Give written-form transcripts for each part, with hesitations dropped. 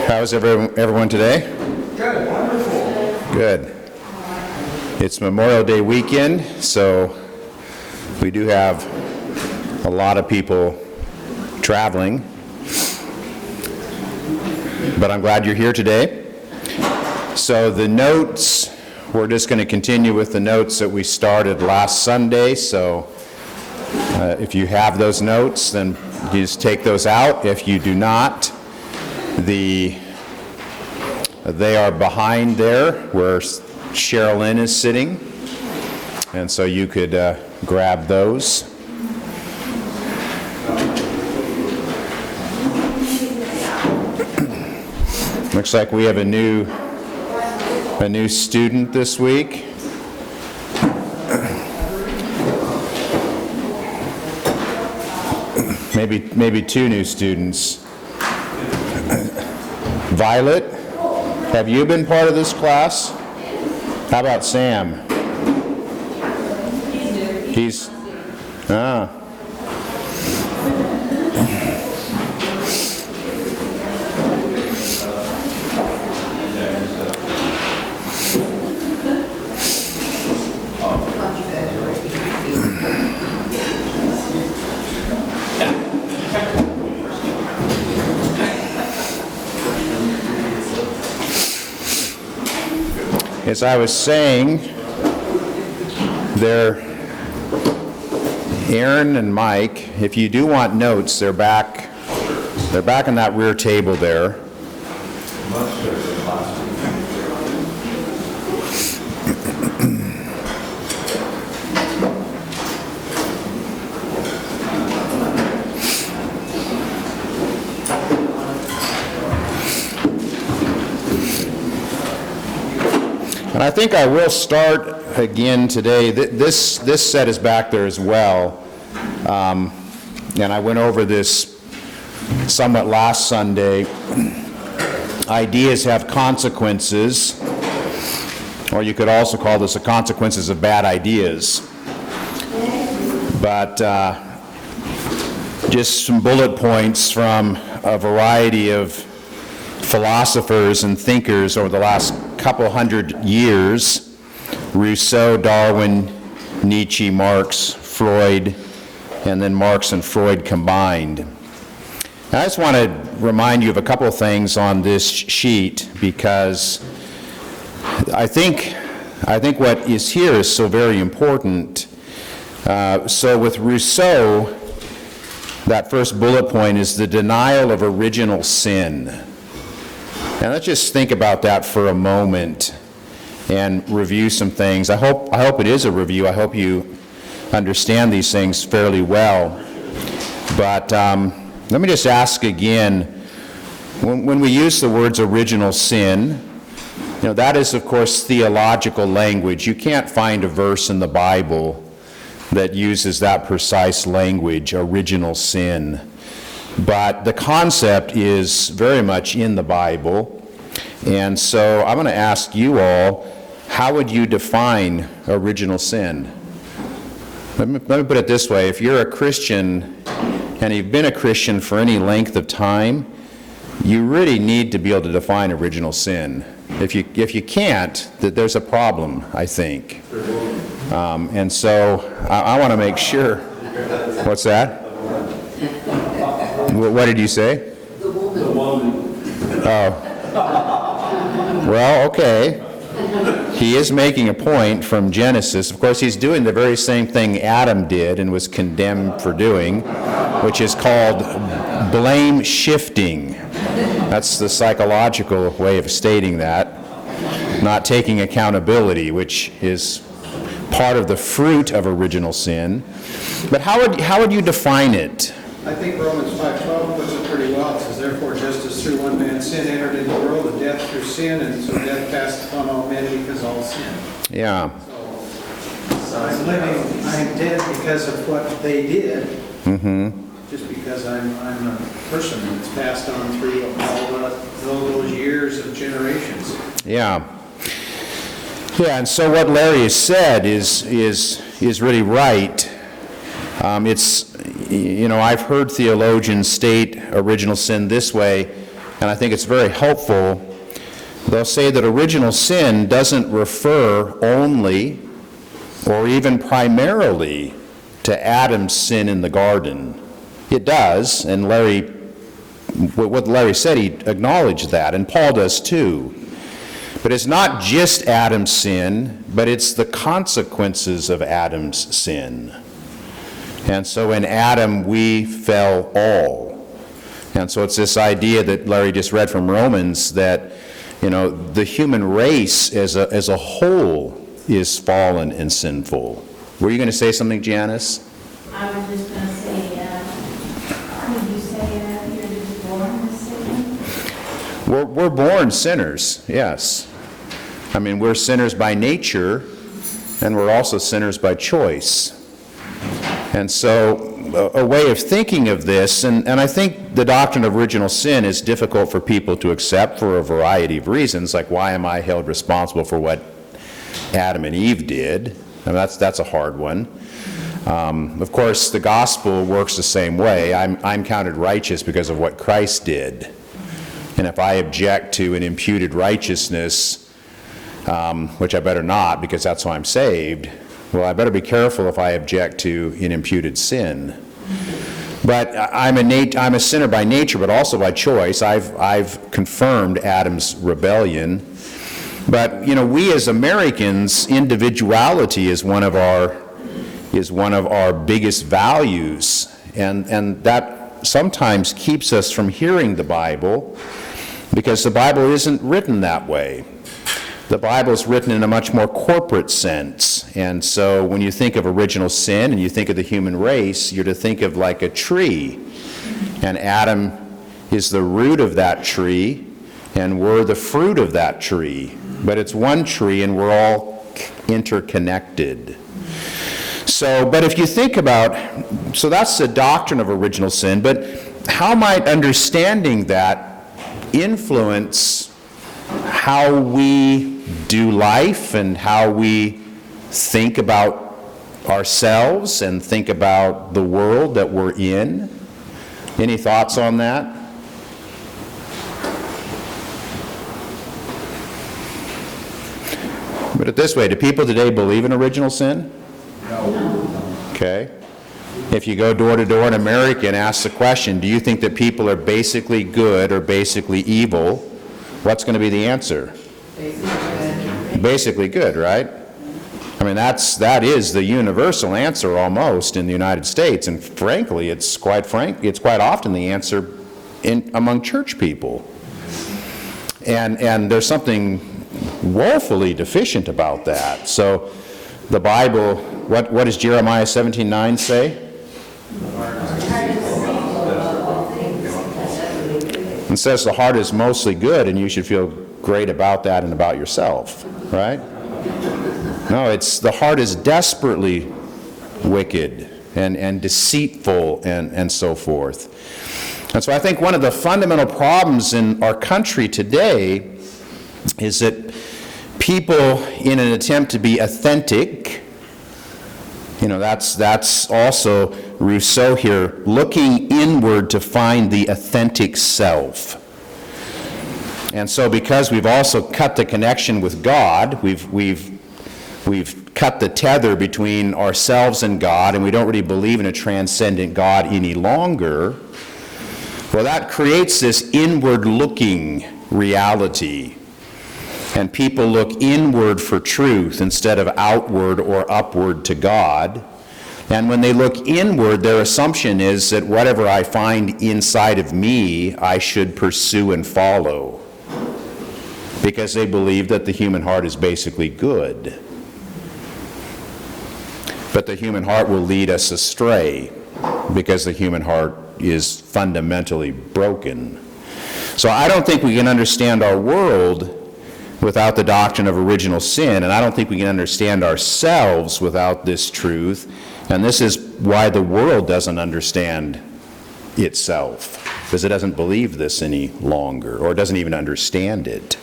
How's everyone today? Good, wonderful. Good. It's Memorial Day weekend, so we do have a lot of people traveling. But I'm glad you're here today. So the notes, we're just going to continue with the notes that we started last Sunday. So if you have those notes, then you just take those out. If you do not, they are behind there where Sherilyn is sitting, and so you could grab those. Looks like we have a new student this week. Maybe two new students. Violet, have you been part of this class? How about Sam? He's As I was saying, Aaron and Mike, if you do want notes, they're back on that rear table there. And I think I will start again today. This set is back there as well. And I went over this somewhat last Sunday. Ideas have consequences, or you could also call this the consequences of bad ideas. But just some bullet points from a variety of philosophers and thinkers over the last couple hundred years: Rousseau, Darwin, Nietzsche, Marx, Freud, and then Marx and Freud combined. And I just want to remind you of a couple of things on this sheet, because I think what is here is so very important. So with Rousseau, that first bullet point is the denial of original sin. And let's just think about that for a moment and review some things. I hope it is a review. I hope you understand these things fairly well. But let me just ask again, when we use the words original sin, that is, of course, theological language. You can't find a verse in the Bible that uses that precise language, original sin. But the concept is very much in the Bible. And so I'm going to ask you all, how would you define original sin? Let me put it this way. If you're a Christian and you've been a Christian for any length of time, you really need to be able to define original sin. If you can't, there's a problem, I think. And so I want to make sure. What's that? What did you say? The woman. Oh. Well, okay. He is making a point from Genesis. Of course, he's doing the very same thing Adam did and was condemned for doing, which is called blame shifting. That's the psychological way of stating that. Not taking accountability, which is part of the fruit of original sin. But how would you define it? I think Romans 5:12 puts it pretty well. It says, therefore, just as through one man sin entered into the world, and death through sin, and so death passed upon all men because all sin. Yeah. So I'm dead because of what they did. Mm-hmm. Just because I'm a person that's passed on through all those years of generations. Yeah. Yeah, and so what Larry has said is really right. I've heard theologians state original sin this way: and I think it's very helpful. They'll say that original sin doesn't refer only or even primarily to Adam's sin in the garden. It does, and what Larry said, he acknowledged that, and Paul does too. But it's not just Adam's sin, but it's the consequences of Adam's sin. And so in Adam we fell all. And so it's this idea that Larry just read from Romans that, the human race as a whole is fallen and sinful. Were you going to say something, Janice? I was just going to say, would you say you're just born a sinner? We're born sinners, yes. I mean, we're sinners by nature, and we're also sinners by choice. And so a way of thinking of this, and I think the doctrine of original sin is difficult for people to accept for a variety of reasons, like why am I held responsible for what Adam and Eve did? I mean, that's a hard one. Of course, the gospel works the same way. I'm counted righteous because of what Christ did. And if I object to an imputed righteousness, which I better not because that's why I'm saved, well, I better be careful if I object to an imputed sin. But I'm a sinner by nature, but also by choice. I've confirmed Adam's rebellion. But we as Americans, individuality is one of our biggest values, and that sometimes keeps us from hearing the Bible, because the Bible isn't written that way. The Bible is written in a much more corporate sense, and so when you think of original sin and you think of the human race, you're to think of like a tree, and Adam is the root of that tree, and we're the fruit of that tree. But it's one tree, and we're all interconnected. So, but if you think about, so that's the doctrine of original sin, but how might understanding that influence how we do life and how we think about ourselves and think about the world that we're in? Any thoughts on that? Put it this way, do people today believe in original sin? No. Okay. If you go door to door in America and ask the question, do you think that people are basically good or basically evil? What's going to be the answer? Basically good, right? I mean, that is the universal answer almost in the United States, and frankly, it's quite often the answer among church people. And there's something woefully deficient about that. So the Bible, what does Jeremiah 17:9 say? It says the heart is mostly good, and you should feel great about that and about yourself, right? No, the heart is desperately wicked and deceitful and so forth. And so I think one of the fundamental problems in our country today is that people, in an attempt to be authentic, that's also Rousseau here, looking inward to find the authentic self. And so because we've also cut the connection with God, we've cut the tether between ourselves and God, and we don't really believe in a transcendent God any longer, well, that creates this inward-looking reality. And people look inward for truth instead of outward or upward to God. And when they look inward, their assumption is that whatever I find inside of me, I should pursue and follow, because they believe that the human heart is basically good. But the human heart will lead us astray, because the human heart is fundamentally broken. So I don't think we can understand our world without the doctrine of original sin, and I don't think we can understand ourselves without this truth, and this is why the world doesn't understand itself, because it doesn't believe this any longer, or doesn't even understand it.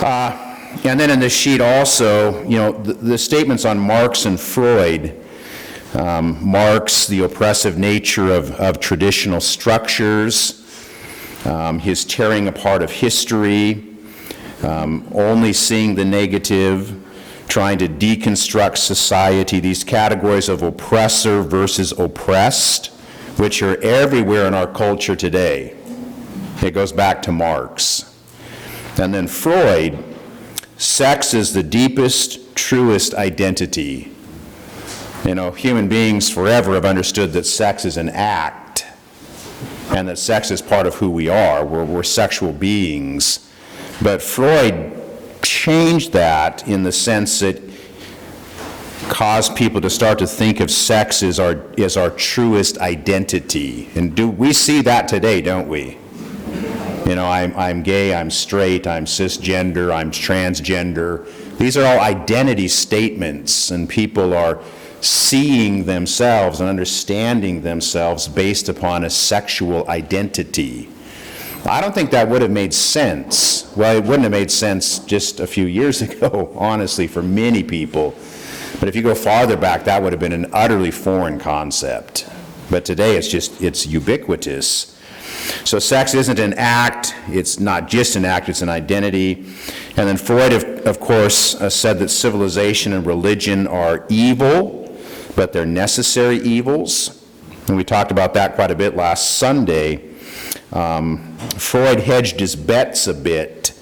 And then in this sheet also, the statements on Marx and Freud, Marx, the oppressive nature of traditional structures, his tearing apart of history, only seeing the negative, trying to deconstruct society, these categories of oppressor versus oppressed, which are everywhere in our culture today. It goes back to Marx. And then Freud, sex is the deepest, truest identity. You know, human beings forever have understood that sex is an act, and that sex is part of who we are. We're sexual beings. But Freud changed that in the sense that caused people to start to think of sex as our truest identity. And we see that today, don't we? You know, I'm gay, I'm straight, I'm cisgender, I'm transgender. These are all identity statements, and people are seeing themselves and understanding themselves based upon a sexual identity. I don't think that would have made sense. Well, it wouldn't have made sense just a few years ago, honestly, for many people. But if you go farther back, that would have been an utterly foreign concept. But today it's ubiquitous. So sex isn't an act, it's not just an act, it's an identity. And then Freud, of course, said that civilization and religion are evil, but they're necessary evils. And we talked about that quite a bit last Sunday. Freud hedged his bets a bit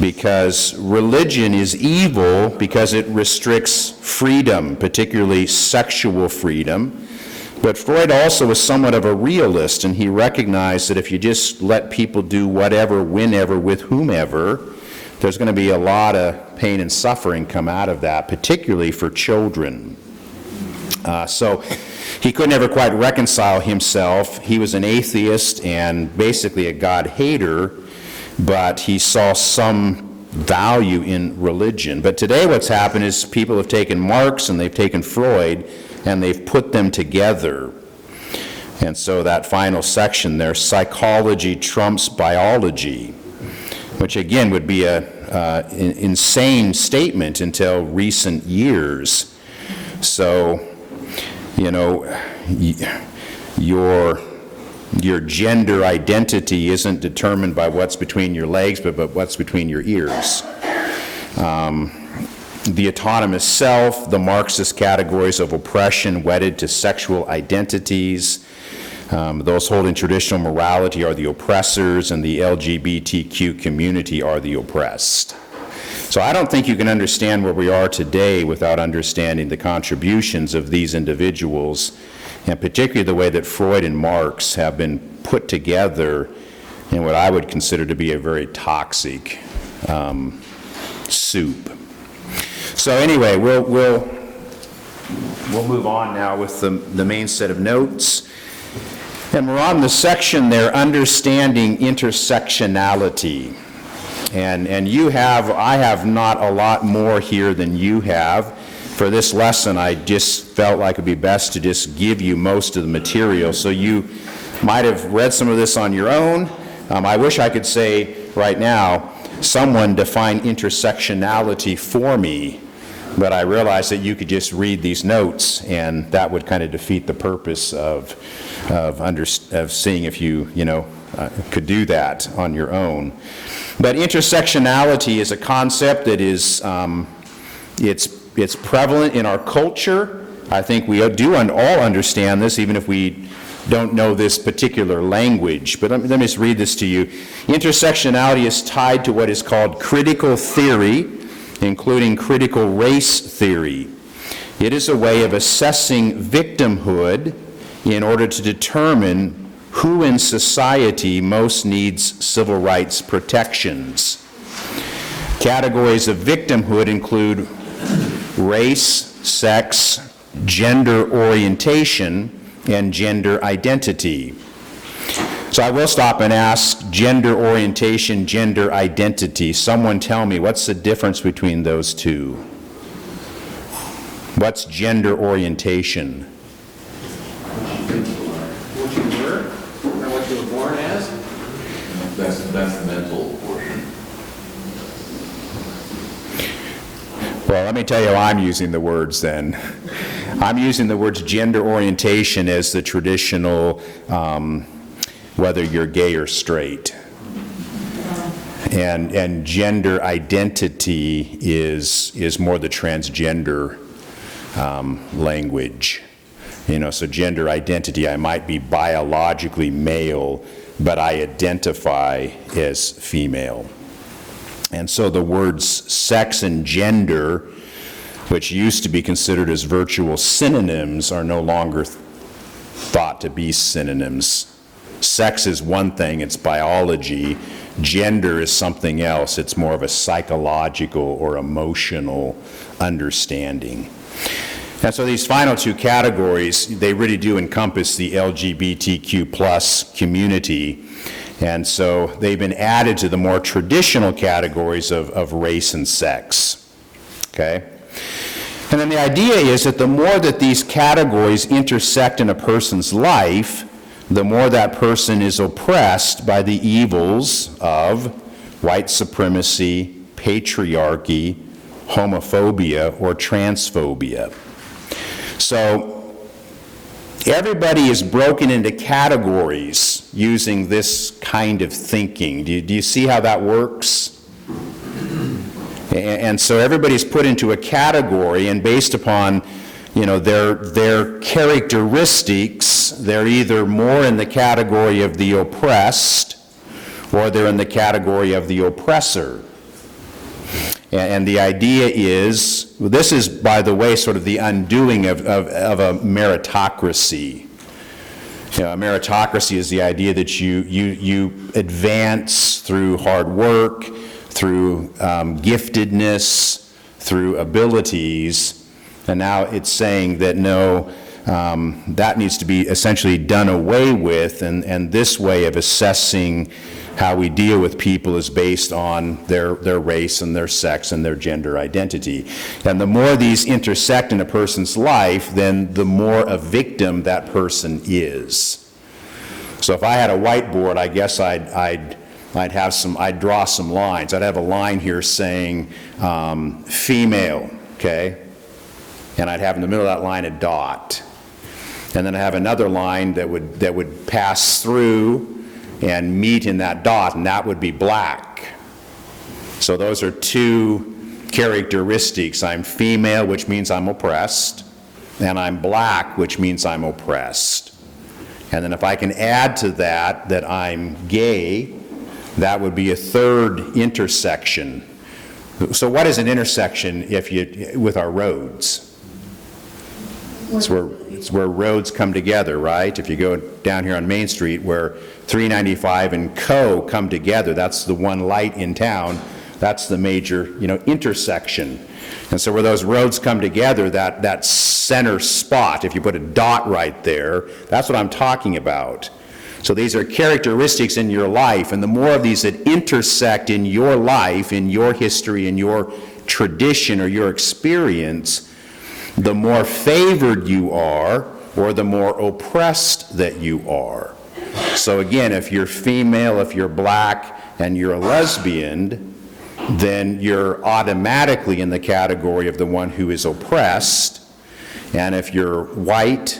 because religion is evil because it restricts freedom, particularly sexual freedom. But Freud also was somewhat of a realist, and he recognized that if you just let people do whatever, whenever, with whomever, there's going to be a lot of pain and suffering come out of that, particularly for children. So he could never quite reconcile himself. He was an atheist and basically a God hater, but he saw some value in religion. But today what's happened is people have taken Marx and they've taken Freud and they've put them together. And so that final section there, psychology trumps biology, which again would be an insane statement until recent years. So, you know, your gender identity isn't determined by what's between your legs, but what's between your ears. The autonomous self, the Marxist categories of oppression wedded to sexual identities, those holding traditional morality are the oppressors, and the LGBTQ community are the oppressed. So I don't think you can understand where we are today without understanding the contributions of these individuals, and particularly the way that Freud and Marx have been put together in what I would consider to be a very toxic soup. So anyway, we'll move on now with the main set of notes. And we're on the section there, understanding intersectionality. And I have not a lot more here than you have. For this lesson, I just felt like it would be best to just give you most of the material. So you might have read some of this on your own. I wish I could say right now, someone define intersectionality for me, but I realized that you could just read these notes, and that would kind of defeat the purpose of seeing if you could do that on your own. But intersectionality is a concept that is it's prevalent in our culture. I think we do all understand this, even if we don't know this particular language. But let me just read this to you. Intersectionality is tied to what is called critical theory, including critical race theory. It is a way of assessing victimhood in order to determine who in society most needs civil rights protections. Categories of victimhood include race, sex, gender orientation, and gender identity. So I will stop and ask, gender orientation, gender identity. Someone tell me, what's the difference between those two? What's gender orientation? What you were, or what you were born as? That's the mental portion. Well, let me tell you how I'm using the words then. I'm using the words gender orientation as the traditional whether you're gay or straight. And gender identity is more the transgender language. So gender identity, I might be biologically male, but I identify as female. And so the words sex and gender, which used to be considered as virtual synonyms, are no longer thought to be synonyms. Sex is one thing, it's biology. Gender is something else. It's more of a psychological or emotional understanding. And so these final two categories, they really do encompass the LGBTQ plus community. And so they've been added to the more traditional categories of race and sex. Okay? And then the idea is that the more that these categories intersect in a person's life, the more that person is oppressed by the evils of white supremacy, patriarchy, homophobia, or transphobia. So everybody is broken into categories using this kind of thinking. Do you see how that works? And so everybody's put into a category, and based upon their characteristics, they're either more in the category of the oppressed or they're in the category of the oppressor. And the idea is, this is, by the way, sort of the undoing of a meritocracy. A meritocracy is the idea that you advance through hard work, through giftedness, through abilities. And now it's saying that no, that needs to be essentially done away with, and this way of assessing how we deal with people is based on their race and their sex and their gender identity. And the more these intersect in a person's life, then the more a victim that person is. So if I had a whiteboard, I guess I'd draw some lines. I'd have a line here saying female, okay? And I'd have in the middle of that line a dot. And then I have another line that would pass through and meet in that dot, and that would be black. So those are two characteristics. I'm female, which means I'm oppressed, and I'm black, which means I'm oppressed. And then if I can add to that I'm gay, that would be a third intersection. So what is an intersection with our roads? It's where roads come together, right? If you go down here on Main Street where 395 and Co come together, that's the one light in town, that's the major, intersection. And so where those roads come together, that center spot, if you put a dot right there, that's what I'm talking about. So these are characteristics in your life, and the more of these that intersect in your life, in your history, in your tradition or your experience, the more favored you are, or the more oppressed that you are. So again, if you're female, if you're black, and you're a lesbian, then you're automatically in the category of the one who is oppressed. And if you're white,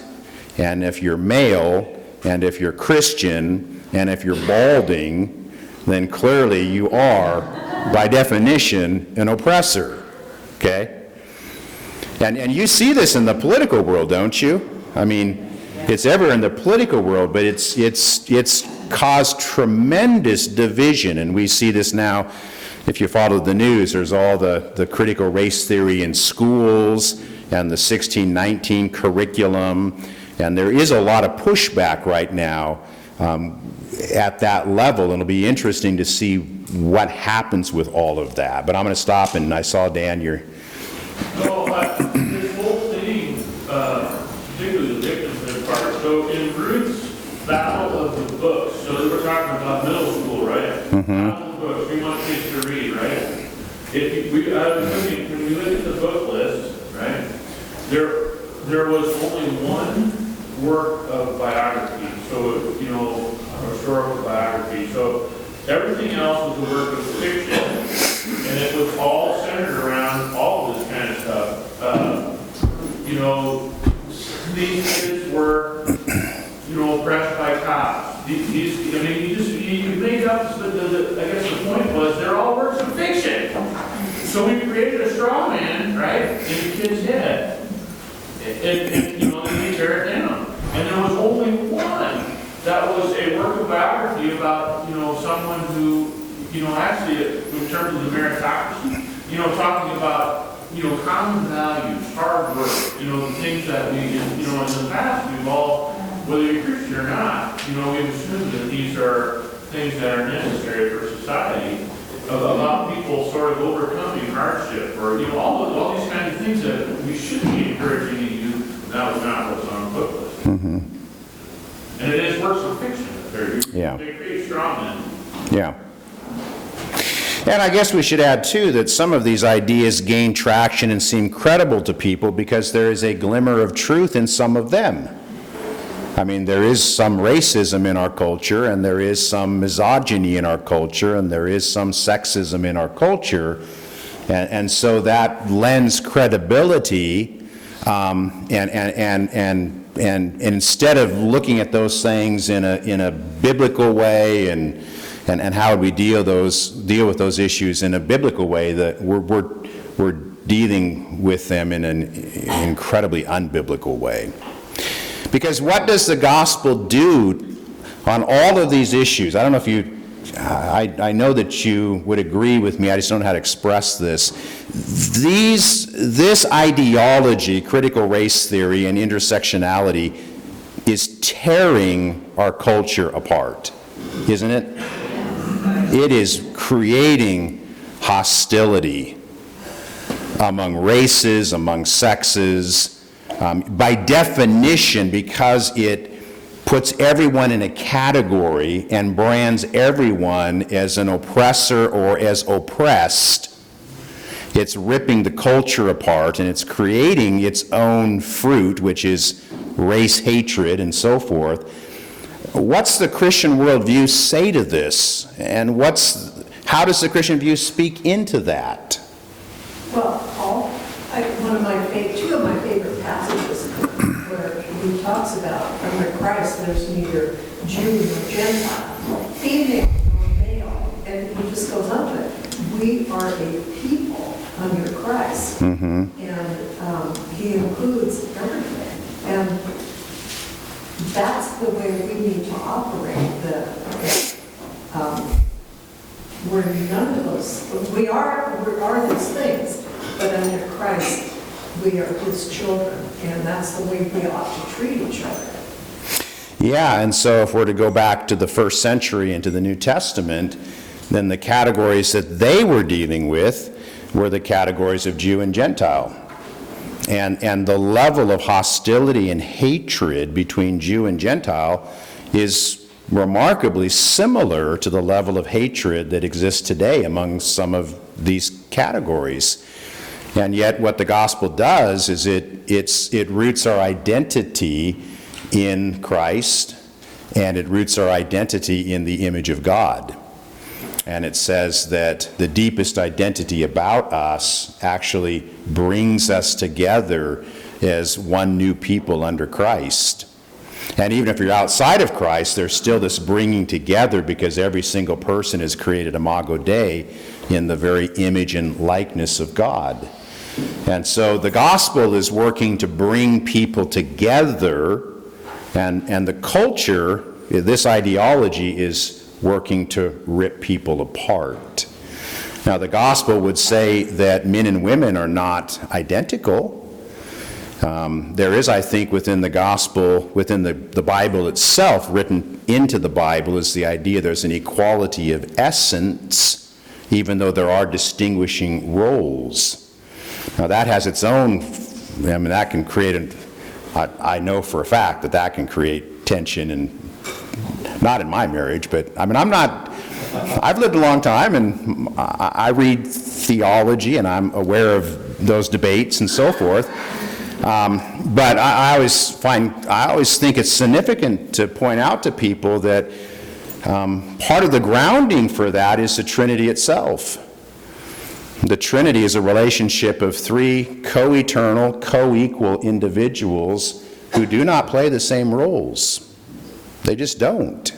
and if you're male, and if you're Christian, and if you're balding, then clearly you are, by definition, an oppressor. Okay? And you see this in the political world, don't you? I mean, it's ever in the political world, but it's caused tremendous division, and we see this now. If you follow the news, there's all the critical race theory in schools and the 1619 curriculum, and there is a lot of pushback right now at that level, and it'll be interesting to see what happens with all of that. But I'm going to stop, and I saw Dan, you're... No, this whole thing, particularly the victimhood part, so in Ruth's battle of the books, so they were talking about middle school, right? Mm-hmm. Battle of the books, we want kids to read, right? When we look at the book list, right, there was only one work of biography, so, historical biography. So everything else was a work of fiction, and it was all centered around all of this kind of stuff. These kids were, oppressed by cops. These I mean, you made up, I guess the point was, they're all works of fiction. So we created a straw man, right, in the kid's head. And you know, they tear it down. And there was only one that was a work of biography about, you know, someone who, you know, actually, in terms of the meritocracy, you know, talking about, you know, common values, hard work, you know, the things that we, you know, in the past, we've all, whether you're Christian or not, you know, we've assumed that these are things that are necessary for society, about people sort of overcoming hardship, or, you know, all these kinds of things that we should be encouraging in you. That was not what's on the book list. Mm-hmm. And it is works of fiction. Yeah. They create straw men. Yeah. And I guess we should add, too, that some of these ideas gain traction and seem credible to people because there is a glimmer of truth in some of them. I mean, there is some racism in our culture, and there is some misogyny in our culture, and there is some sexism in our culture. And so that lends credibility, and instead of looking at those things in a biblical way and how would we deal with those issues in a biblical way, that we're dealing with them in an incredibly unbiblical way. Because what does the gospel do on all of these issues? I don't know if you, I know that you would agree with me, I just don't know how to express this. This ideology, critical race theory and intersectionality, is tearing our culture apart, isn't it? It is creating hostility among races, among sexes, by definition, because it puts everyone in a category and brands everyone as an oppressor or as oppressed. It's ripping the culture apart, and it's creating its own fruit, which is race hatred and so forth. What's the Christian worldview say to this? And how does the Christian view speak into that? Well, two of my favorite passages where he talks about under Christ there's neither Jew nor Gentile, female nor male, and he just goes on to it. We are a people under Christ, and he includes everything, and that's the way we need to operate. We're none of those. We are those things, but under Christ, we are his children, and that's the way we ought to treat each other. Yeah, and so if we're to go back to the first century into the New Testament, then the categories that they were dealing with were the categories of Jew and Gentile. And the level of hostility and hatred between Jew and Gentile is remarkably similar to the level of hatred that exists today among some of these categories. And yet what the gospel does is it roots our identity in Christ, and it roots our identity in the image of God. And it says that the deepest identity about us actually brings us together as one new people under Christ. And even if you're outside of Christ, there's still this bringing together, because every single person is created imago Dei in the very image and likeness of God. And so the gospel is working to bring people together, and the culture, this ideology, is working to rip people apart. Now, the gospel would say that men and women are not identical. There is, I think, within the gospel, within the Bible itself, written into the Bible, is the idea there's an equality of essence, even though there are distinguishing roles. Now, that has its own, that can create, I know for a fact that can create tension, and not in my marriage, but I've lived a long time, and I read theology, and I'm aware of those debates and so forth. But I always think it's significant to point out to people that part of the grounding for that is the Trinity itself. The Trinity is a relationship of three co-eternal, co-equal individuals who do not play the same roles. They just don't.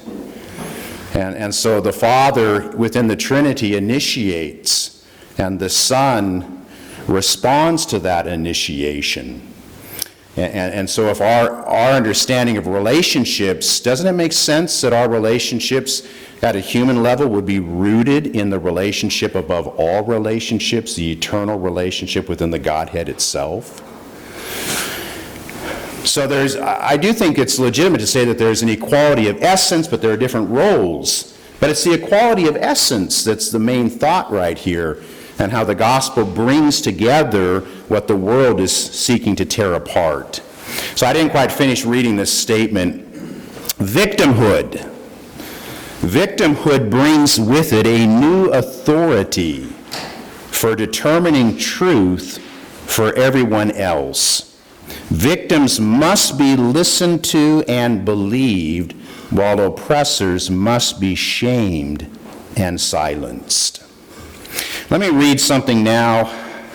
And so the Father within the Trinity initiates, and the Son responds to that initiation. And so if our understanding of relationships, doesn't it make sense that our relationships at a human level would be rooted in the relationship above all relationships, the eternal relationship within the Godhead itself? So I do think it's legitimate to say that there's an equality of essence, but there are different roles. But it's the equality of essence that's the main thought right here, and how the gospel brings together what the world is seeking to tear apart. So I didn't quite finish reading this statement. Victimhood. Victimhood brings with it a new authority for determining truth for everyone else. Victims must be listened to and believed, while oppressors must be shamed and silenced. Let me read something now.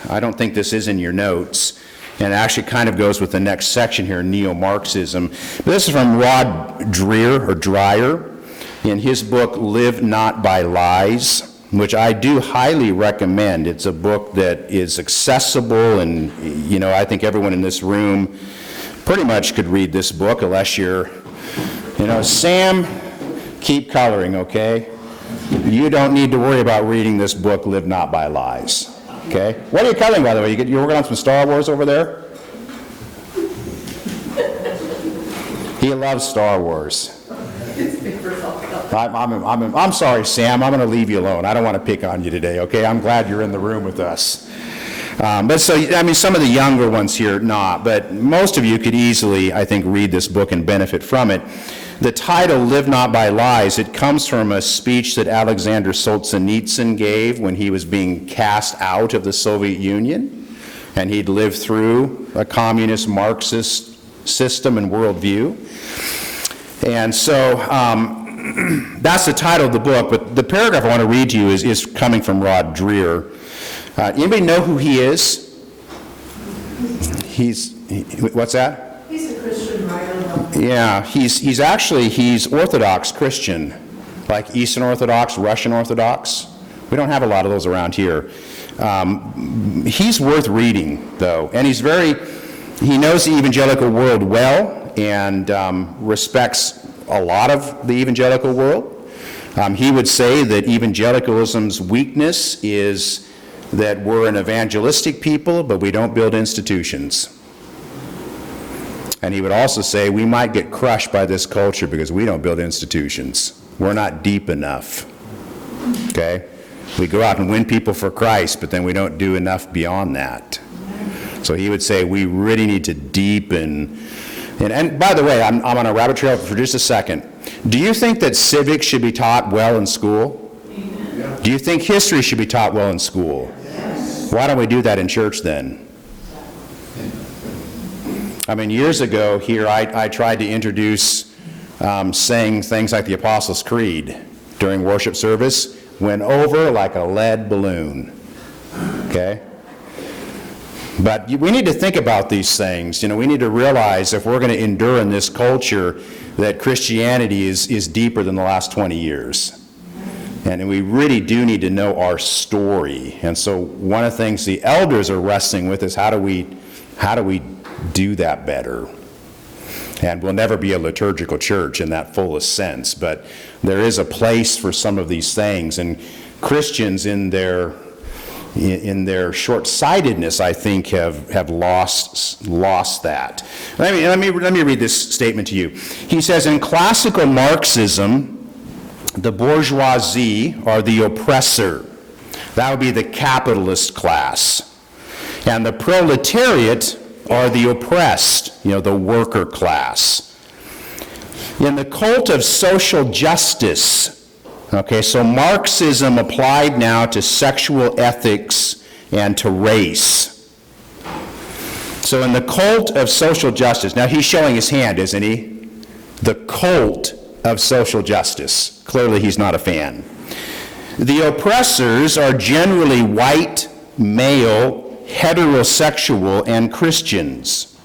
I don't think this is in your notes, and it actually kind of goes with the next section here, neo-Marxism. But this is from Rod Dreher in his book, Live Not by Lies, which I do highly recommend. It's a book that is accessible, and I think everyone in this room pretty much could read this book, unless you're, Sam, keep coloring, okay? You don't need to worry about reading this book, Live Not by Lies, okay? What are you coloring, by the way? You're working on some Star Wars over there? He loves Star Wars. I'm sorry, Sam. I'm going to leave you alone. I don't want to pick on you today, okay? I'm glad you're in the room with us. But some of the younger ones here, not. But most of you could easily, I think, read this book and benefit from it. The title, Live Not by Lies, it comes from a speech that Alexander Solzhenitsyn gave when he was being cast out of the Soviet Union. And he'd lived through a communist Marxist system and worldview. And so that's the title of the book, but the paragraph I want to read to you is coming from Rod Dreher. Anybody know who he is? What's that? He's a Christian writer. Yeah, he's Orthodox Christian, like Eastern Orthodox, Russian Orthodox. We don't have a lot of those around here. He's worth reading, though, and he knows the evangelical world well, and respects a lot of the evangelical world. He would say that evangelicalism's weakness is that we're an evangelistic people, but we don't build institutions. And he would also say we might get crushed by this culture because we don't build institutions. We're not deep enough. Okay? We go out and win people for Christ, but then we don't do enough beyond that. So he would say we really need to deepen. And by the way, I'm on a rabbit trail for just a second. Do you think that civics should be taught well in school? Amen. Do you think history should be taught well in school? Yes. Why don't we do that in church then? Years ago here, I tried to introduce saying things like the Apostles' Creed during worship service. Went over like a lead balloon. Okay? But we need to think about these things. We need to realize if we're going to endure in this culture that Christianity is deeper than the last 20 years. And we really do need to know our story. And so one of the things the elders are wrestling with is how do we do that better? And we'll never be a liturgical church in that fullest sense, but there is a place for some of these things. And Christians in their short-sightedness, I think, have lost that. Let me read this statement to you. He says, in classical Marxism, the bourgeoisie are the oppressor. That would be the capitalist class. And the proletariat are the oppressed, the worker class. In the cult of social justice, okay, so Marxism applied now to sexual ethics and to race. So in the cult of social justice, now he's showing his hand, isn't he? The cult of social justice. Clearly he's not a fan. The oppressors are generally white, male, heterosexual, and Christians.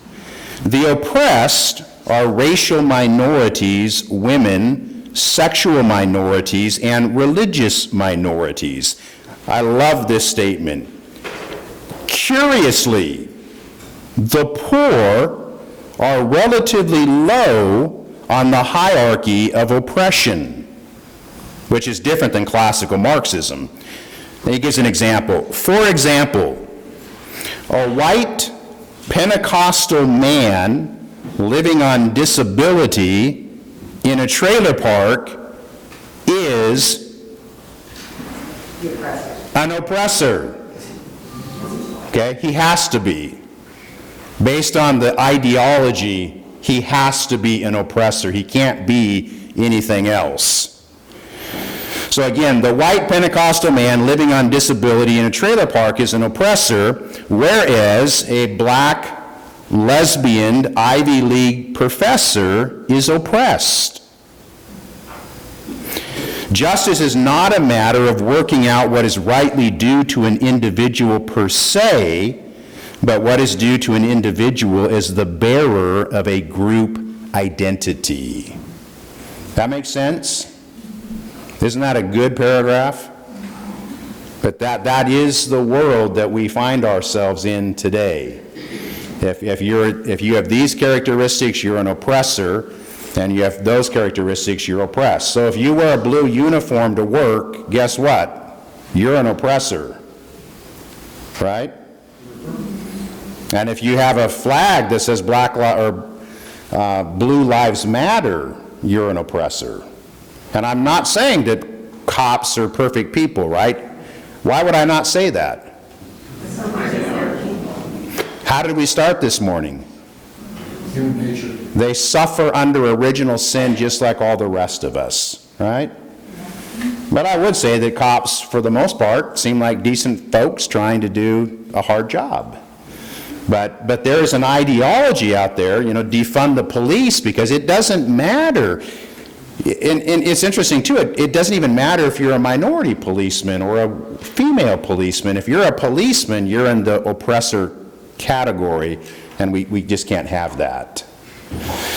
The oppressed are racial minorities, women, sexual minorities and religious minorities. I love this statement. Curiously, the poor are relatively low on the hierarchy of oppression, which is different than classical Marxism. And he gives an example. For example, a white Pentecostal man living on disability in a trailer park is an oppressor. Okay? He has to be. Based on the ideology, he has to be an oppressor. He can't be anything else. So again, the white Pentecostal man living on disability in a trailer park is an oppressor, whereas a black, lesbian, Ivy League professor is oppressed. Justice is not a matter of working out what is rightly due to an individual per se, but what is due to an individual as the bearer of a group identity. That makes sense? Isn't that a good paragraph? But that is the world that we find ourselves in today. If you have these characteristics, you're an oppressor, and you have those characteristics, you're oppressed. So if you wear a blue uniform to work, guess what? You're an oppressor, right? And if you have a flag that says Blue Lives Matter, you're an oppressor. And I'm not saying that cops are perfect people, right? Why would I not say that? How did we start this morning? Human nature. They suffer under original sin just like all the rest of us, right? But I would say that cops, for the most part, seem like decent folks trying to do a hard job. But there's an ideology out there, defund the police, because it doesn't matter. And it's interesting, too, it doesn't even matter if you're a minority policeman or a female policeman. If you're a policeman, you're in the oppressor category, and we just can't have that.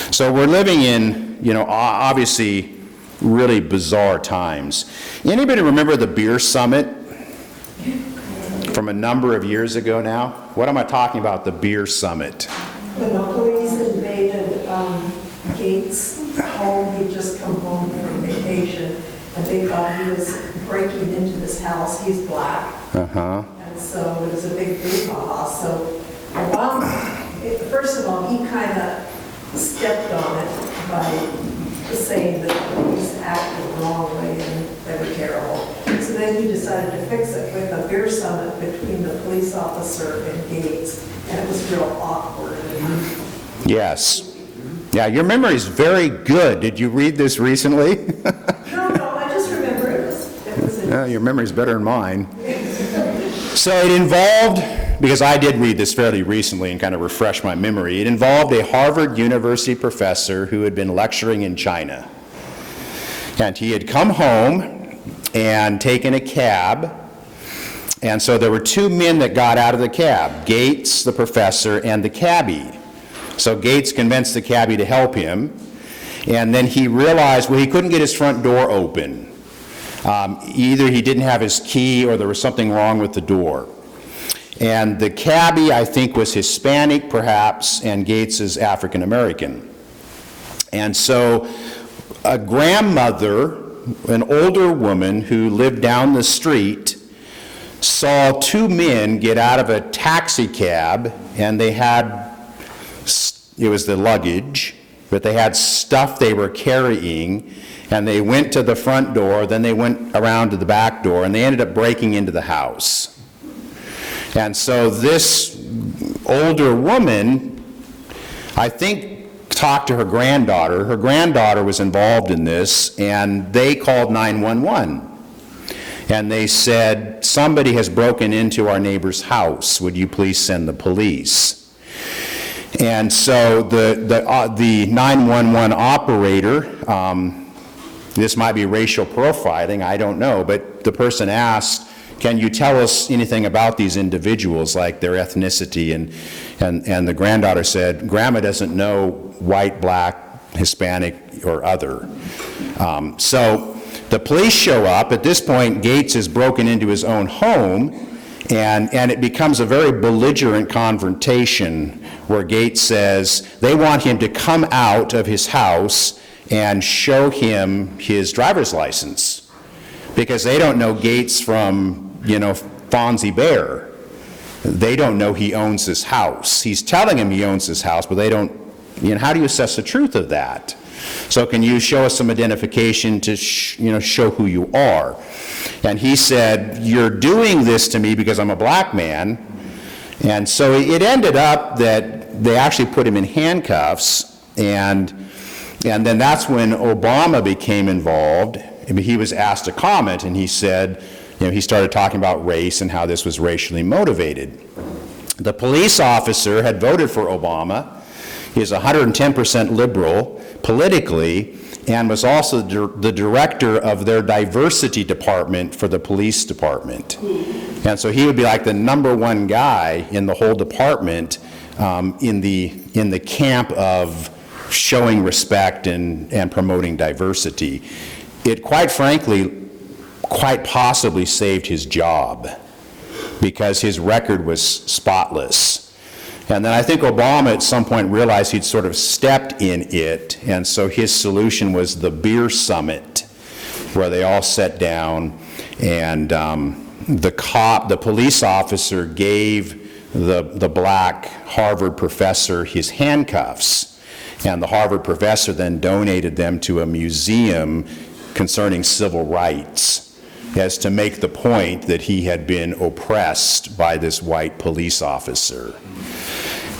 So we're living in, obviously really bizarre times. Anybody remember the beer summit from a number of years ago now? What am I talking about, the beer summit? When the police invaded Gates' home, he'd just come home from vacation, and they thought he was breaking into this house. He's black. Uh-huh. And so it was a big brouhaha. So Obama, first of all, he kind of stepped on it by saying that the police acted wrongly and they were terrible. So then he decided to fix it with a beer summit between the police officer and Gates, and it was real awkward. Yes. Yeah, your memory is very good. Did you read this recently? No, I just remember it was Yeah, your memory's better than mine. So it involved, because I did read this fairly recently and kind of refresh my memory, it involved a Harvard University professor who had been lecturing in China. And he had come home and taken a cab. And so there were two men that got out of the cab, Gates, the professor, and the cabbie. So Gates convinced the cabbie to help him. And then he realized, well, he couldn't get his front door open. Either he didn't have his key or there was something wrong with the door. And the cabbie, I think, was Hispanic, perhaps, and Gates is African American. And so a grandmother, an older woman who lived down the street, saw two men get out of a taxi cab, and they had, it was the luggage, but they had stuff they were carrying, and they went to the front door, then they went around to the back door, and they ended up breaking into the house. And so this older woman, I think, talked to her granddaughter. Her granddaughter was involved in this, and they called 911. And they said, somebody has broken into our neighbor's house. Would you please send the police? And so the 911 operator, this might be racial profiling, I don't know, but the person asked, can you tell us anything about these individuals, like their ethnicity? And the granddaughter said, Grandma doesn't know white, black, Hispanic or other. So the police show up. At this point, Gates is broken into his own home, and it becomes a very belligerent confrontation where Gates says they want him to come out of his house and show him his driver's license, because they don't know Gates from, Fonzie Bear. They don't know he owns this house. He's telling him he owns this house, but they don't, how do you assess the truth of that? So can you show us some identification to, show who you are? And he said, you're doing this to me because I'm a black man. And so it ended up that they actually put him in handcuffs, and then that's when Obama became involved. He was asked to comment, and he said, he started talking about race and how this was racially motivated. The police officer had voted for Obama. He is 110% liberal politically, and was also the director of their diversity department for the police department. And so he would be like the number one guy in the whole department, in the camp of showing respect and promoting diversity. It quite frankly, quite possibly saved his job, because his record was spotless. And then I think Obama at some point realized he'd sort of stepped in it, and so his solution was the beer summit, where they all sat down, and the police officer gave the black Harvard professor his handcuffs, and the Harvard professor then donated them to a museum concerning civil rights, as to make the point that he had been oppressed by this white police officer.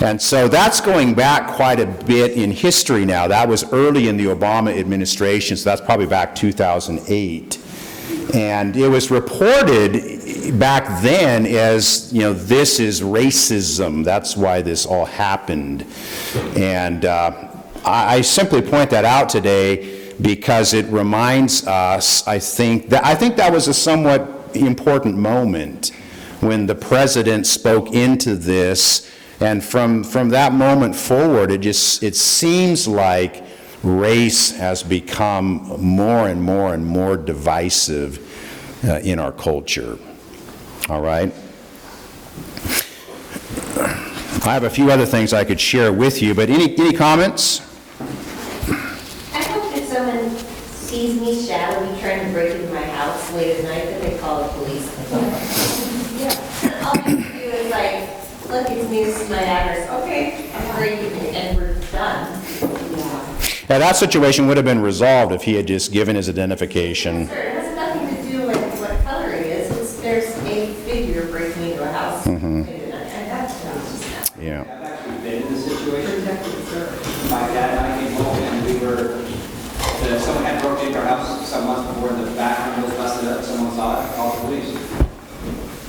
And so that's going back quite a bit in history now. That was early in the Obama administration, so that's probably back 2008. And it was reported back then as, this is racism. That's why this all happened. And I simply point that out today because it reminds us, I think that was a somewhat important moment when the president spoke into this. And from that moment forward, it seems like race has become more and more and more divisive in our culture. All right? I have a few other things I could share with you, but any comments? I hope if someone sees me shadowy trying to break into my house late at night, that they call the police. Yeah. All you do is like, look, it's me, this is my address. Okay, I'm ready, and we're done. Now, that situation would have been resolved if he had just given his identification. Sir, it has nothing to do with what color it is. There's a figure breaking into a house. And that's just Yeah. I've actually been in this situation. My dad and I came home and someone had broken into our house some months before, and the bathroom was busted up. Someone saw it, called the police.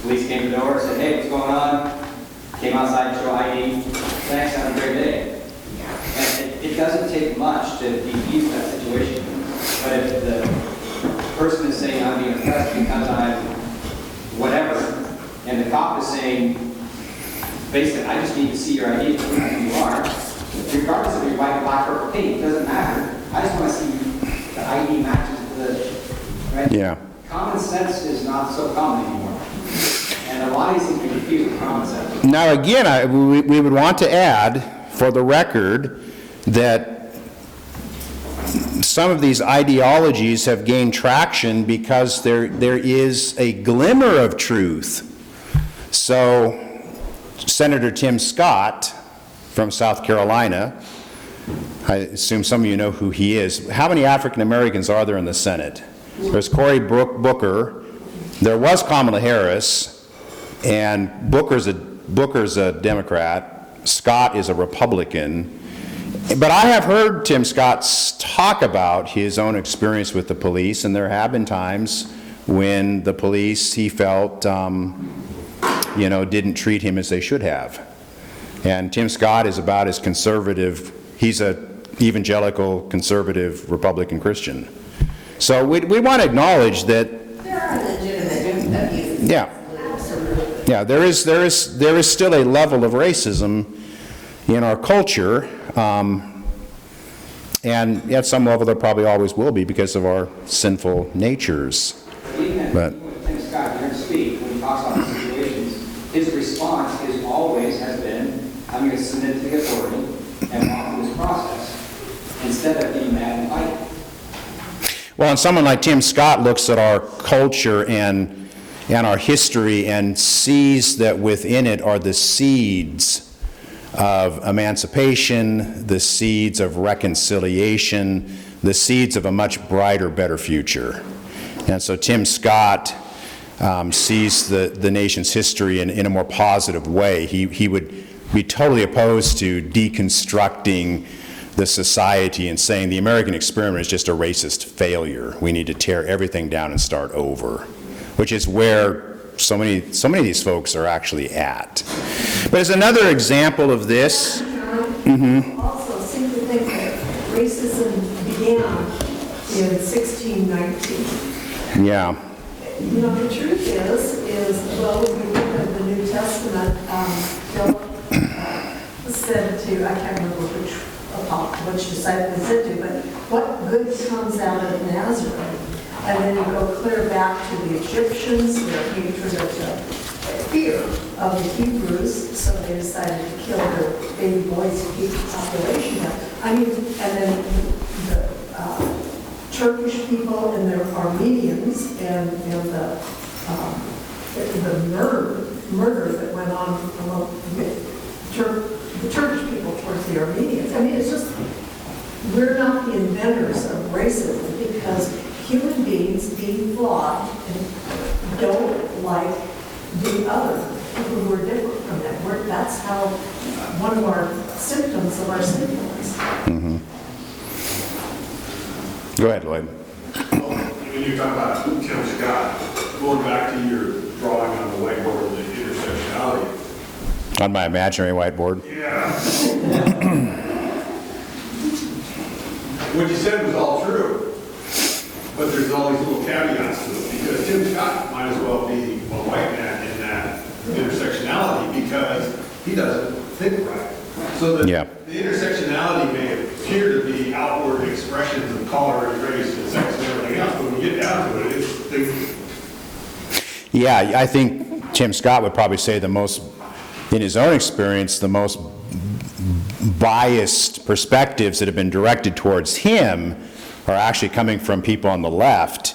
Police came to the door, said, hey, what's going on? Came outside to show ID. Thanks, have a great day. And it doesn't take much to defuse that situation. But if the person is saying, I'm being oppressed because I'm whatever, and the cop is saying, basically, I just need to see your ID to prove who you are, regardless of your white, black, or pink, it doesn't matter. I just want to see the ID matches to the, right? Yeah. Common sense is not so common anymore. And a lot of these things can confuse with common sense. Now, again, we would want to add, for the record, that some of these ideologies have gained traction because there is a glimmer of truth. So, Senator Tim Scott from South Carolina, I assume some of you know who he is. How many African Americans are there in the Senate? There's Cory Booker. There was Kamala Harris, and Booker's a Democrat. Scott is a Republican. But I have heard Tim Scott talk about his own experience with the police, and there have been times when the police, he felt, didn't treat him as they should have. And Tim Scott is about as conservative, he's an evangelical, conservative, Republican Christian. So we want to acknowledge that there are legitimate abuses. Yeah, there is still a level of racism in our culture, And at some level, there probably always will be because of our sinful natures. Even But- when Tim Scott here to speak, when he talks about the situations, his response is always has been, I'm going to submit to the authority and walk through this process, instead of being mad and fighting. Well, and someone like Tim Scott looks at our culture and our history and sees that within it are the seeds of emancipation, the seeds of reconciliation, the seeds of a much brighter, better future. And so Tim Scott sees the nation's history in a more positive way. He would be totally opposed to deconstructing the society and saying the American experiment is just a racist failure. We need to tear everything down and start over, which is where so many of these folks are actually at. But as another example of this, Also, seem to think that racism began in 1619. yeah, You know, the truth is, well, when you look at the New Testament, Philip said to, I can't remember which disciple he said to, but what good comes out of Nazareth? And then you go clear back to the Egyptians, their hatred of the fear of the Hebrews, so they decided to kill their baby boys to keep the population down. I mean, and then the Turkish people and their Armenians and the murder that went on among the Turkish people towards the Armenians. I mean, it's just, we're not the inventors of racism because human beings being flawed and don't like the other people who are different from them. That's how one of our symptoms of our sinfulness. go ahead, Lloyd. When you talk about Tim Scott, going back to your drawing on the whiteboard, the intersectionality. On my imaginary whiteboard. Yeah. What you said was all true, but there's all these little caveats to it, because Tim Scott might as well be a white man in that intersectionality, because he doesn't think right. So the intersectionality may appear to be outward expressions of color and race and sex and everything else, but when you get down to it, it's things. Yeah, I think Tim Scott would probably say in his own experience, the most biased perspectives that have been directed towards him are actually coming from people on the left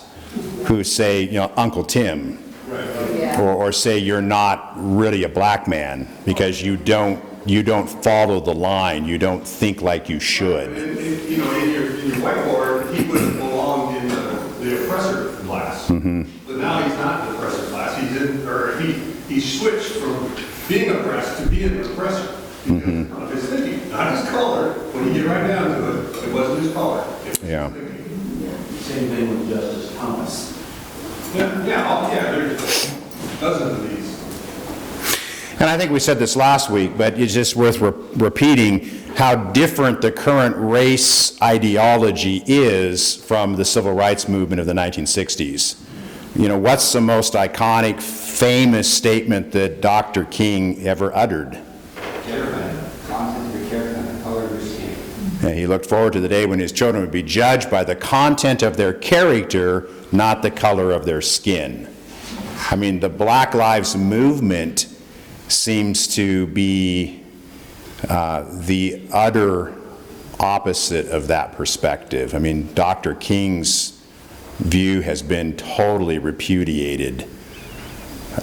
who say, Uncle Tim, or say you're not really a black man because you don't follow the line, you don't think like you should. In your whiteboard, he would have belonged in the oppressor class. But now he's not in the oppressor class. He switched from being oppressed to being an oppressor. Because of his thinking, not his color. When you get right down to it, it wasn't his color. Yeah. Same thing with Justice Thomas. There's dozens of these. And I think we said this last week, but it's just worth repeating how different the current race ideology is from the civil rights movement of the 1960s. What's the most iconic, famous statement that Dr. King ever uttered? Content of your character and the color of your skin. And he looked forward to the day when his children would be judged by the content of their character, not the color of their skin. I mean, the Black Lives Movement seems to be the utter opposite of that perspective. I mean, Dr. King's view has been totally repudiated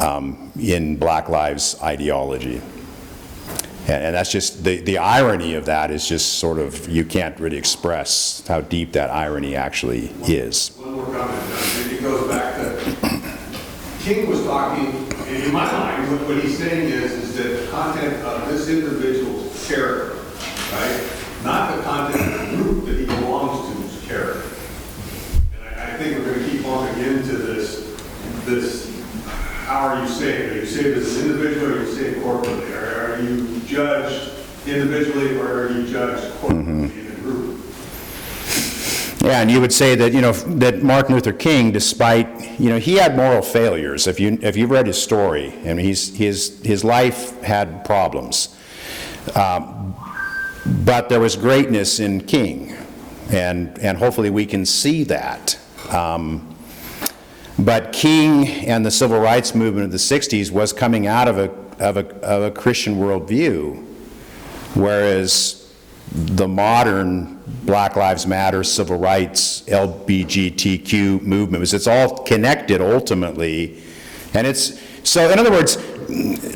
in Black Lives ideology. And that's just, the irony of that is just sort of, you can't really express how deep that irony actually is. One more comment, it goes back to, King was talking, in my mind, what he's saying is that the content of this individual's character, right? Not the content of the group that he belongs to's character. And I think we're going to keep bumping into this, how are you saved? Are you saved as an individual or are you saved corporately? Are you judged individually or are you judged corporately in a group? Yeah, and you would say that, that Martin Luther King, despite, he had moral failures. If you've read his story, I mean, his life had problems. But there was greatness in King. And hopefully we can see that. But King and the civil rights movement of the 60s was coming out of a Christian worldview, whereas the modern Black Lives Matter, civil rights, LGBTQ movement, it's all connected ultimately. And so in other words,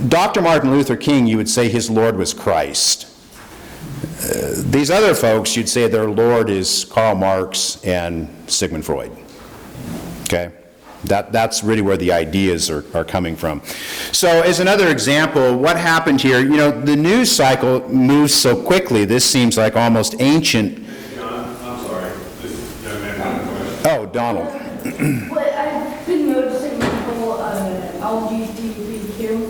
Dr. Martin Luther King, you would say his Lord was Christ. These other folks, you'd say their Lord is Karl Marx and Sigmund Freud. Okay? That's really where the ideas are coming from. So as another example, what happened here, the news cycle moves so quickly, this seems like almost ancient. John, I'm sorry, this young man had a question. Oh, Donald. What I've been noticing with the whole LGBTQ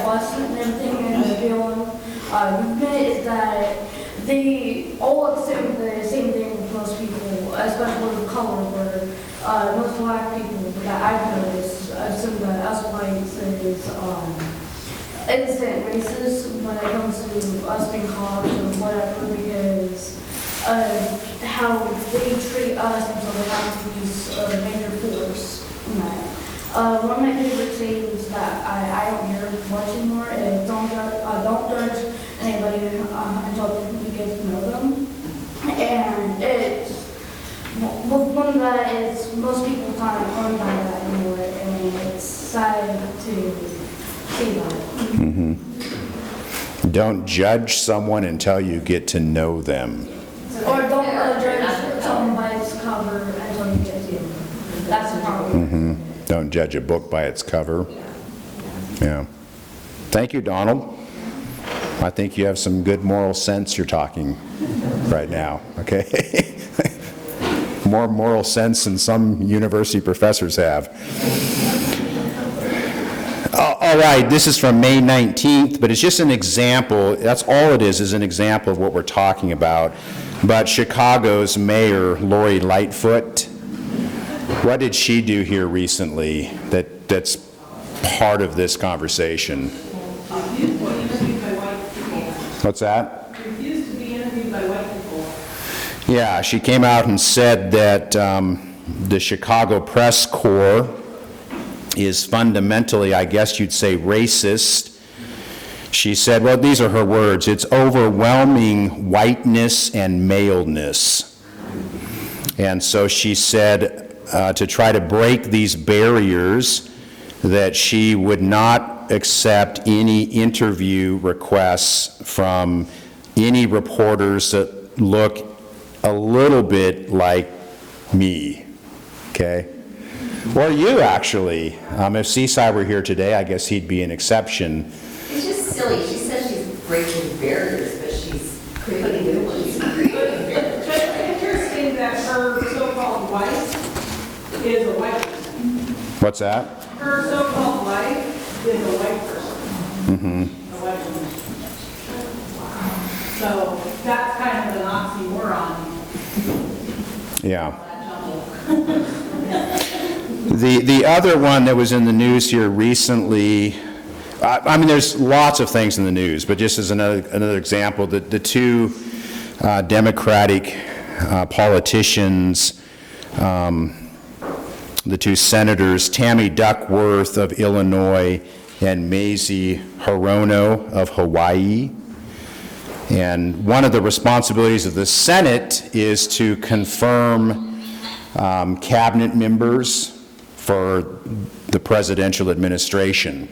plus and everything in the BLM movement is that they all assume the same thing with most people, especially with color, where most black people that I've noticed assume that us whites is instant racist when it comes to us being cops or whatever, because of how they treat us until they have to use a major force in that. One of my favorite sayings that I don't hear much anymore is don't judge anybody until you get to know them. And it's one that is most people can't learn by that anymore, and it's sad to see that. Don't judge someone until you get to know them. Or don't judge someone by its cover until you get to know them. That's the problem. Don't judge a book by its cover. Yeah. Thank you, Donald. I think you have some good moral sense you're talking right now, okay? More moral sense than some university professors have. All right, this is from May 19th, but it's just an example. That's all it is an example of what we're talking about. But Chicago's Mayor, Lori Lightfoot, what did she do here recently that's part of this conversation? What's that? Refused to be interviewed by white people. Yeah, she came out and said that the Chicago Press Corps is fundamentally, I guess you'd say, racist. She said, well, these are her words, it's overwhelming whiteness and maleness. And so she said to try to break these barriers that she would not accept any interview requests from any reporters that look a little bit like me, okay? Or you, actually. If Seaside were here today, I guess he'd be an exception. It's just silly. She says she's breaking barriers, but she's putting new ones. But interesting that her so-called wife is a white person. What's that? Her so-called wife is a white person. A white woman. So that's kind of an oxymoron. Yeah. The other one that was in the news here recently, I mean, there's lots of things in the news, but just as another example, the two Democratic politicians, the two senators, Tammy Duckworth of Illinois and Mazie Hirono of Hawaii. And one of the responsibilities of the Senate is to confirm cabinet members for the presidential administration.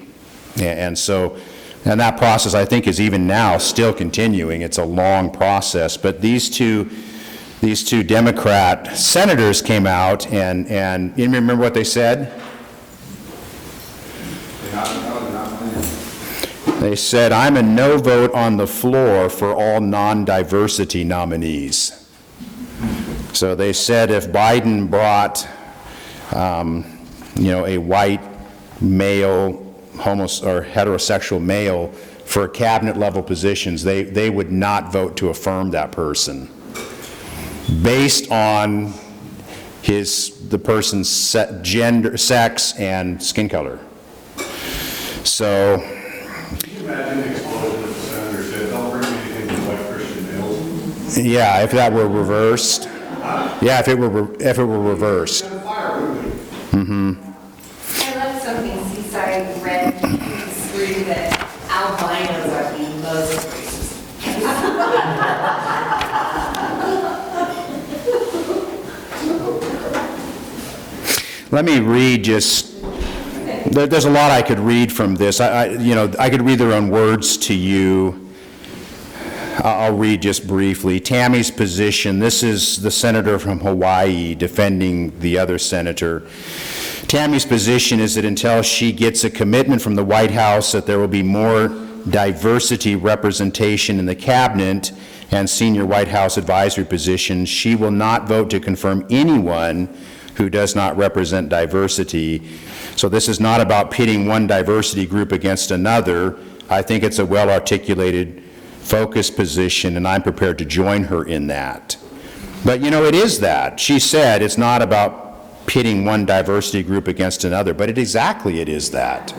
And so, and that process, I think, is even now still continuing. It's a long process. But these two Democrat senators came out, and you remember what they said? They said, I'm a no vote on the floor for all non-diversity nominees. So they said if Biden brought, a white male, or heterosexual male for cabinet level positions, they would not vote to affirm that person based on the person's gender, sex, and skin color. So, Can you imagine the explosion if the senator said, don't bring anything to white Christian males? yeah, if that were reversed. Yeah, if it were reversed. We'd have a fire, wouldn't we? I love something Seaside read through that albinos are the most racist. Let me read just, there's a lot I could read from this. I could read their own words to you. I'll read just briefly. Tammy's position, this is the senator from Hawaii defending the other senator. Tammy's position is that until she gets a commitment from the White House that there will be more diversity representation in the cabinet and senior White House advisory positions, she will not vote to confirm anyone who does not represent diversity. So this is not about pitting one diversity group against another. I think it's a well-articulated, focused position, and I'm prepared to join her in that. But it is that. She said it's not about pitting one diversity group against another, but it is that.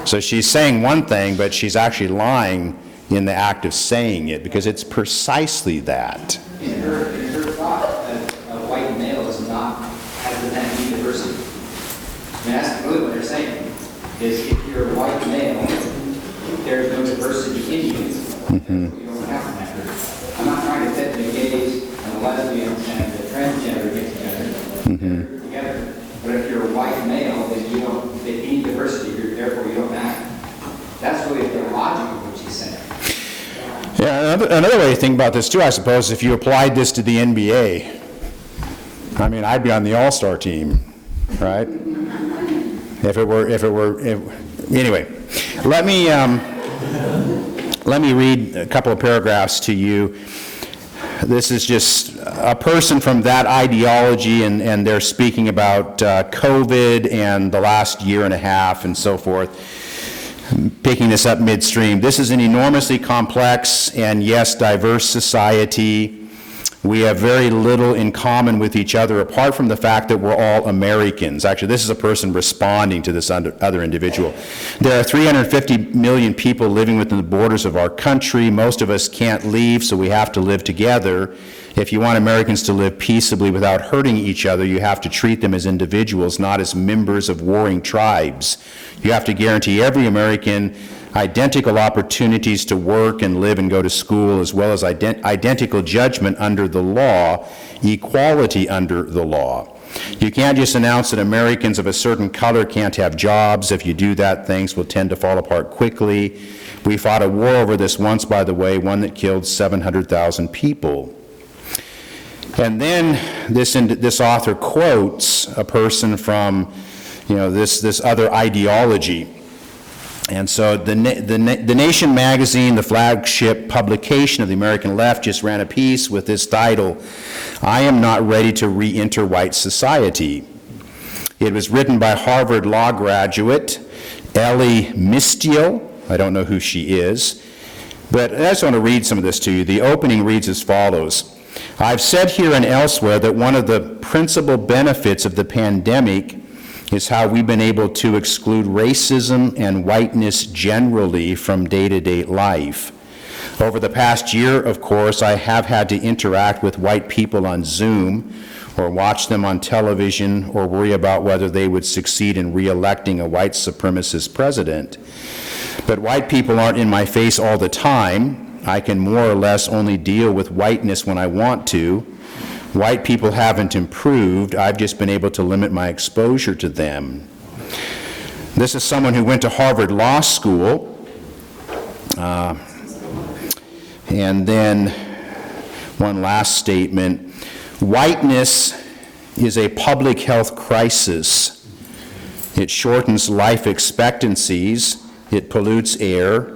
So she's saying one thing, but she's actually lying in the act of saying it, because it's precisely that. In her thought, a white male does not have any diversity. I mean, that's really what they're saying, is if you're a white male, there's no diversity in you. You don't have to have. I'm not trying to fit the gays and the lesbians and the transgender together. But if you're a white male, then you don't fit any diversity, therefore you don't matter. That's really the logic of what she's saying. Yeah, another way to think about this too, I suppose, if you applied this to the NBA, I mean, I'd be on the All-Star team, right? Anyway, let me read a couple of paragraphs to you. This is just a person from that ideology, and they're speaking about COVID and the last year and a half and so forth, picking this up midstream. This is an enormously complex and, yes, diverse society. We have very little in common with each other apart from the fact that we're all Americans. Actually, this is a person responding to this other individual. There are 350 million people living within the borders of our country. Most of us can't leave, so we have to live together. If you want Americans to live peaceably without hurting each other, you have to treat them as individuals, not as members of warring tribes. You have to guarantee every American identical opportunities to work and live and go to school, as well as identical judgment under the law, equality under the law. You can't just announce that Americans of a certain color can't have jobs. If you do that, things will tend to fall apart quickly. We fought a war over this once, by the way, one that killed 700,000 people. And then this author quotes a person from, this other ideology. And so the Nation magazine, the flagship publication of the American left, just ran a piece with this title, "I Am Not Ready to Re-Enter White Society." It was written by Harvard law graduate Ellie Mistiel. I don't know who she is, but I just want to read some of this to you. The opening reads as follows. "I've said here and elsewhere that one of the principal benefits of the pandemic is how we've been able to exclude racism and whiteness generally from day-to-day life. Over the past year, of course, I have had to interact with white people on Zoom, or watch them on television, or worry about whether they would succeed in re-electing a white supremacist president. But white people aren't in my face all the time. I can more or less only deal with whiteness when I want to. White people haven't improved. I've just been able to limit my exposure to them." This is someone who went to Harvard Law School. And then one last statement. "Whiteness is a public health crisis. It shortens life expectancies. It pollutes air.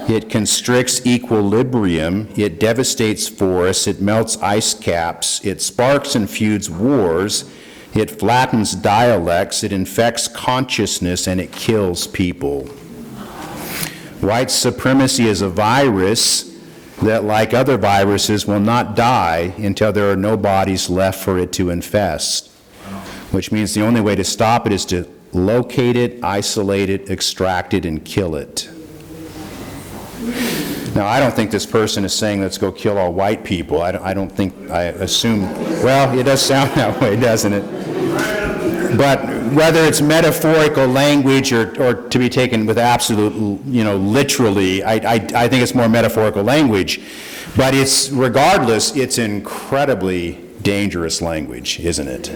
It constricts equilibrium, it devastates forests, it melts ice caps, it sparks and feuds wars, it flattens dialects, it infects consciousness, and it kills people. White supremacy is a virus that, like other viruses, will not die until there are no bodies left for it to infest, which means the only way to stop it is to locate it, isolate it, extract it, and kill it." Now, I don't think this person is saying, let's go kill all white people. I assume, well, it does sound that way, doesn't it? But whether it's metaphorical language or to be taken with absolute, literally, I think it's more metaphorical language. But regardless, it's incredibly dangerous language, isn't it?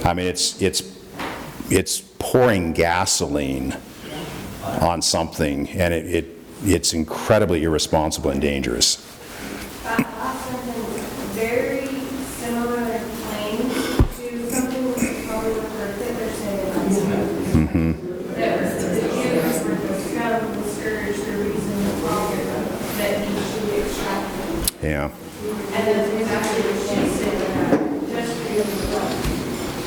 I mean, it's pouring gasoline on something, and it's incredibly irresponsible and dangerous. Something very similar claim to something which is probably what they're saying. That the Jews were the scum, the scourge, the reason, the problem that needs to be extracted. Yeah. And that's exactly what she said, just for yourself,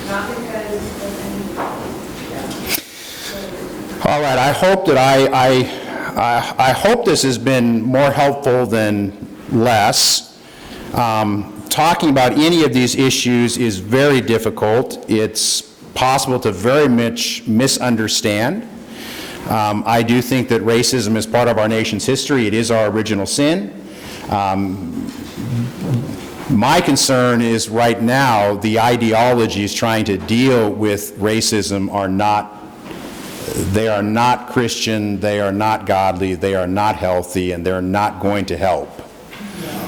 not because of any problem. All right, I hope that I hope this has been more helpful than less. Talking about any of these issues is very difficult. It's possible to very much misunderstand. I do think that racism is part of our nation's history. It is our original sin. My concern is right now the ideologies trying to deal with racism are not Christian, they are not godly, they are not healthy, and they're not going to help.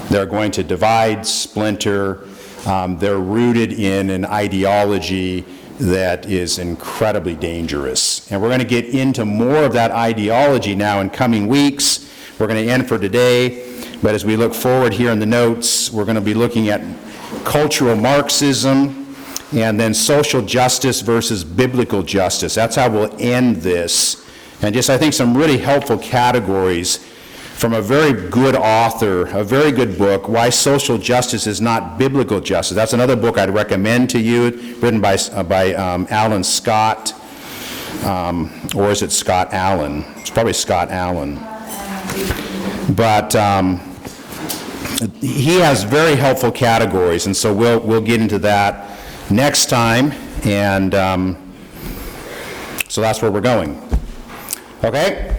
They're going to divide, splinter. They're rooted in an ideology that is incredibly dangerous. And we're going to get into more of that ideology now in coming weeks. We're going to end for today, but as we look forward here in the notes, we're going to be looking at cultural Marxism, and then social justice versus biblical justice. That's how we'll end this. And just, I think, some really helpful categories from a very good author, a very good book, Why Social Justice is Not Biblical Justice. That's another book I'd recommend to you, written by Alan Scott, or is it Scott Allen? It's probably Scott Allen. But he has very helpful categories, and so we'll get into that next time, and so that's where we're going. Okay?